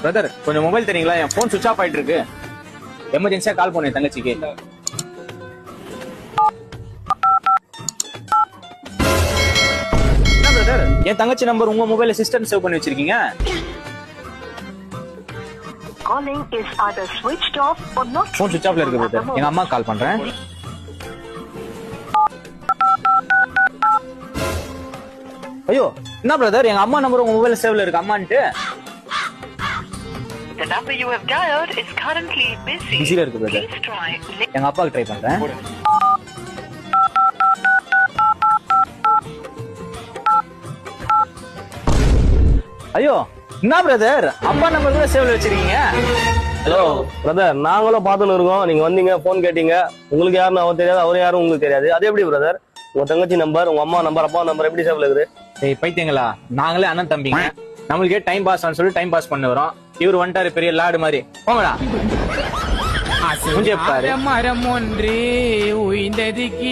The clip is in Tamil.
பிரதர் கொஞ்சம் மொபைல் தெரியுங்களா? என் போன் சுவிட்ச் ஆஃப் ஆயிட்டு இருக்கு. எமர்ஜென்சியா கால் பண்ணேன் தங்கச்சிக்கு. என்ன பிரதர், என் தங்கச்சி நம்பர் உங்க மொபைல்ல சிஸ்டம் சேவ் பண்ணி வச்சிருக்கீங்க? Calling is either switched off or not. Phone சுவிட்ச் ஆஃப்ல இருக்கு பிரதர். எங்க அம்மா கால் பண்றேன். ஐயோ என்ன பிரதர், எங்க அம்மா நம்பர் உங்க மொபைல்ல சேவ்ல இருக்கு அம்மான்ட்டு. The number you have dialed is currently busy. பிஸில இருக்கு பிரதர். Please try. எங்க அப்பாக்கு ட்ரை பண்றேன். ஐயோ என்ன பிரதர், அப்பா நம்பர் கூட சேவ்ல வச்சிருக்கீங்க? ஹலோ பிரதர், நாங்களும் பார்த்துன்னு இருக்கோம். நீங்க வந்தீங்க, போன் கேட்டீங்க. உங்களுக்கு யாருன்னு அவர் தெரியாது, அவர் யாரும் உங்களுக்கு தெரியாது. அது எப்படி பிரதர்? உங்க தங்கச்சி நம்பர், உங்க அம்மா நம்பர், அப்பா நம்பர் எப்படி சேவ்ல இருக்குது? ஏய் பைத்தியங்களா, நாங்களே அண்ணன் தம்பிங்க. நம்மளுக்கே டைம் பாஸ் ஆன்னு சொல்லி டைம் பாஸ் பண்ண வரோம். இவர் வந்துட்டாரு பெரிய லாடு மாதிரி. போங்கடா. மரம் ஒன்று உய்ந்ததுக்கு